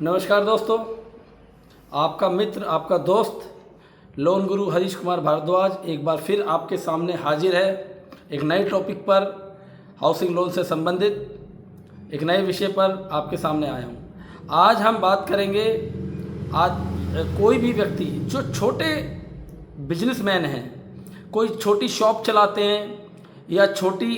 नमस्कार दोस्तों, आपका मित्र, आपका दोस्त लोन गुरु हरीश कुमार भारद्वाज एक बार फिर आपके सामने हाजिर है एक नए टॉपिक पर, हाउसिंग लोन से संबंधित एक नए विषय पर आपके सामने आया हूँ। आज हम बात करेंगे, आज कोई भी व्यक्ति जो छोटे बिजनेसमैन हैं, कोई छोटी शॉप चलाते हैं या छोटी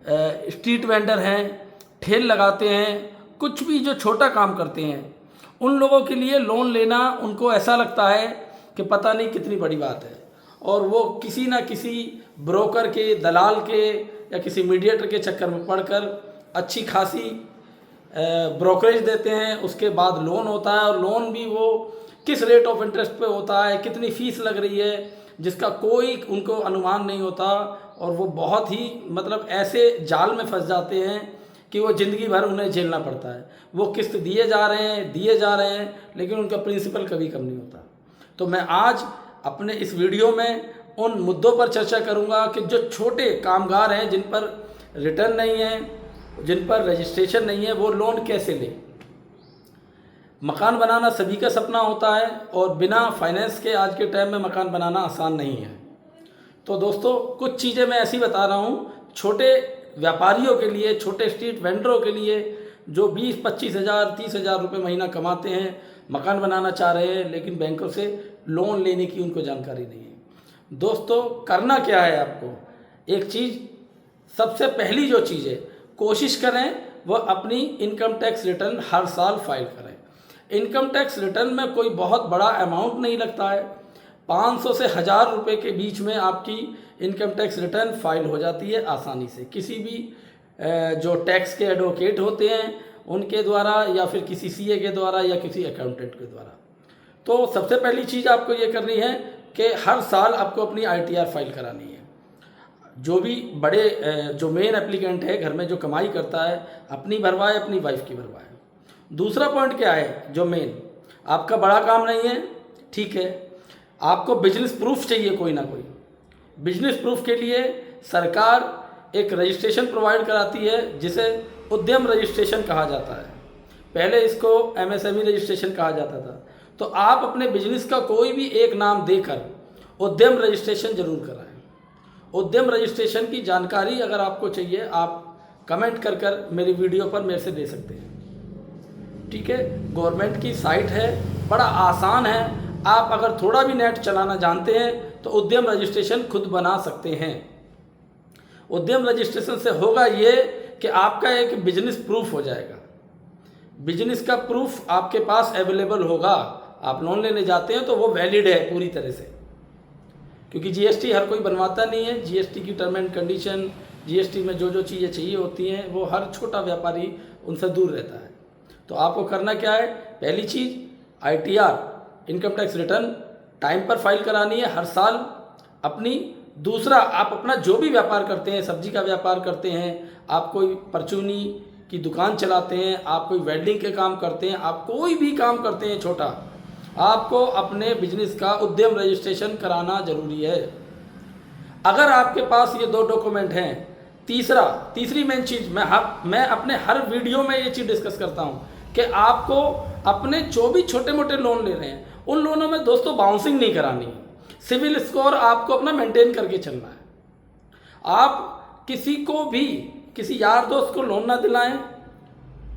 स्ट्रीट वेंडर हैं, ठेल लगाते हैं, कुछ भी जो छोटा काम करते हैं, उन लोगों के लिए लोन लेना उनको ऐसा लगता है कि पता नहीं कितनी बड़ी बात है, और वो किसी ना किसी ब्रोकर के, दलाल के या किसी मीडिएटर के चक्कर में पड़कर अच्छी खासी ब्रोकरेज देते हैं। उसके बाद लोन होता है, और लोन भी वो किस रेट ऑफ इंटरेस्ट पे होता है, कितनी फ़ीस लग रही है, जिसका कोई उनको अनुमान नहीं होता, और वो बहुत ही ऐसे जाल में फंस जाते हैं कि वो ज़िंदगी भर उन्हें झेलना पड़ता है। वो किस्त दिए जा रहे हैं, लेकिन उनका प्रिंसिपल कभी कम नहीं होता। तो मैं आज अपने इस वीडियो में उन मुद्दों पर चर्चा करूंगा कि जो छोटे कामगार हैं, जिन पर रिटर्न नहीं है, जिन पर रजिस्ट्रेशन नहीं है, वो लोन कैसे लें। मकान बनाना सभी का सपना होता है, और बिना फाइनेंस के आज के टाइम में मकान बनाना आसान नहीं है। तो दोस्तों, कुछ चीज़ें मैं ऐसी बता रहा हूँ छोटे व्यापारियों के लिए, छोटे स्ट्रीट वेंडरों के लिए, जो 20-25 हज़ार 30 हज़ार रुपये महीना कमाते हैं, मकान बनाना चाह रहे हैं, लेकिन बैंकों से लोन लेने की उनको जानकारी नहीं है। दोस्तों, करना क्या है आपको, एक चीज़, सबसे पहली जो चीज़ है, कोशिश करें वह अपनी इनकम टैक्स रिटर्न हर साल फाइल करें। इनकम टैक्स रिटर्न में कोई बहुत बड़ा अमाउंट नहीं लगता है, 500 से 1000 रुपये के बीच में आपकी इनकम टैक्स रिटर्न फाइल हो जाती है आसानी से, किसी भी जो टैक्स के एडवोकेट होते हैं उनके द्वारा, या फिर किसी सीए के द्वारा, या किसी अकाउंटेंट के द्वारा। तो सबसे पहली चीज़ आपको ये करनी है कि हर साल आपको अपनी आईटीआर फाइल करानी है। जो भी बड़े जो मेन एप्लीकेंट है, घर में जो कमाई करता है, अपनी भरवाए, अपनी वाइफ की भरवाए। दूसरा पॉइंट क्या है, जो मेन, आपका बड़ा काम नहीं है, ठीक है, आपको बिजनेस प्रूफ चाहिए कोई ना कोई। बिजनेस प्रूफ के लिए सरकार एक रजिस्ट्रेशन प्रोवाइड कराती है, जिसे उद्यम रजिस्ट्रेशन कहा जाता है। पहले इसको एमएसएमई रजिस्ट्रेशन कहा जाता था। तो आप अपने बिजनेस का कोई भी एक नाम देकर उद्यम रजिस्ट्रेशन जरूर कराएं। उद्यम रजिस्ट्रेशन की जानकारी अगर आपको चाहिए, आप कमेंट कर मेरी वीडियो पर मेरे से ले सकते हैं, ठीक है। गवर्नमेंट की साइट है, बड़ा आसान है। आप अगर थोड़ा भी नेट चलाना जानते हैं तो उद्यम रजिस्ट्रेशन खुद बना सकते हैं। उद्यम रजिस्ट्रेशन से होगा ये कि आपका एक बिजनेस प्रूफ हो जाएगा। बिजनेस का प्रूफ आपके पास अवेलेबल होगा। आप लोन लेने जाते हैं तो वो वैलिड है पूरी तरह से, क्योंकि जीएसटी हर कोई बनवाता नहीं है। जीएसटी की टर्म एंड कंडीशन, जीएसटी में जो जो चीज़ें चाहिए होती हैं, वो हर छोटा व्यापारी उनसे दूर रहता है। तो आपको करना क्या है, पहली चीज़, ITR income tax return time पर फाइल करानी है हर साल अपनी। दूसरा, आप अपना जो भी व्यापार करते हैं, सब्जी का व्यापार करते हैं, आप कोई परचूनी की दुकान चलाते हैं, आप कोई वेल्डिंग के काम करते हैं, आप कोई भी काम करते हैं छोटा, आपको अपने बिजनेस का उद्यम रजिस्ट्रेशन कराना जरूरी है। अगर आपके पास ये दो डॉक्यूमेंट हैं, तीसरी मेन चीज़, मैं अपने हर वीडियो में ये चीज़ डिस्कस करता हूँ कि आपको अपने जो भी छोटे मोटे लोन ले रहे हैं, उन लोनों में दोस्तों बाउंसिंग नहीं करानी है। सिविल स्कोर आपको अपना मेंटेन करके चलना है। आप किसी को भी, किसी यार दोस्त को लोन ना दिलाएं,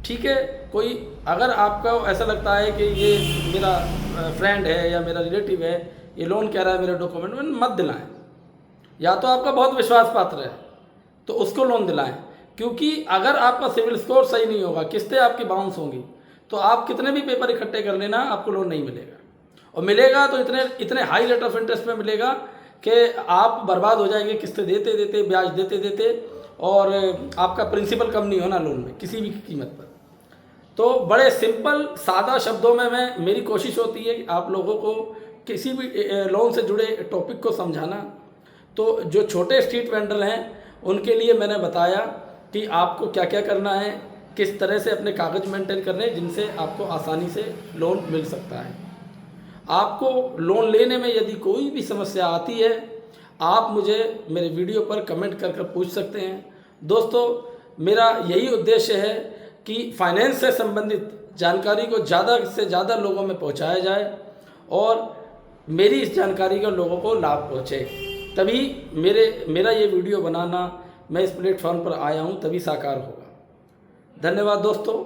ठीक है। कोई अगर आपको ऐसा लगता है कि ये मेरा फ्रेंड है या मेरा रिलेटिव है, ये लोन कह रहा है मेरे डॉक्यूमेंट में, मत दिलाएं। या तो आपका बहुत विश्वास पात्र है तो उसको लोन दिलाएं, क्योंकि अगर आपका सिविल स्कोर सही नहीं होगा, किस्तें आपकी बाउंस होंगी, तो आप कितने भी पेपर इकट्ठे कर लेना, आपको लोन नहीं मिलेगा। और मिलेगा तो इतने हाई रेट ऑफ इंटरेस्ट में मिलेगा कि आप बर्बाद हो जाएंगे, किस्तें देते देते, ब्याज देते देते, और आपका प्रिंसिपल कम नहीं होना लोन में किसी भी कीमत पर। तो बड़े सिंपल सादा शब्दों में मेरी कोशिश होती है कि आप लोगों को किसी भी लोन से जुड़े टॉपिक को समझाना। तो जो छोटे स्ट्रीट वेंडर हैं उनके लिए मैंने बताया कि आपको क्या क्या करना है, किस तरह से अपने कागज़ मेंटेन करने हैं, जिनसे आपको आसानी से लोन मिल सकता है। आपको लोन लेने में यदि कोई भी समस्या आती है, आप मुझे मेरे वीडियो पर कमेंट कर पूछ सकते हैं। दोस्तों, मेरा यही उद्देश्य है कि फाइनेंस से संबंधित जानकारी को ज़्यादा से ज़्यादा लोगों में पहुंचाया जाए और मेरी इस जानकारी का लोगों को लाभ पहुंचे, तभी मेरा ये वीडियो बनाना, मैं इस प्लेटफॉर्म पर आया हूं, तभी साकार होगा। धन्यवाद दोस्तों।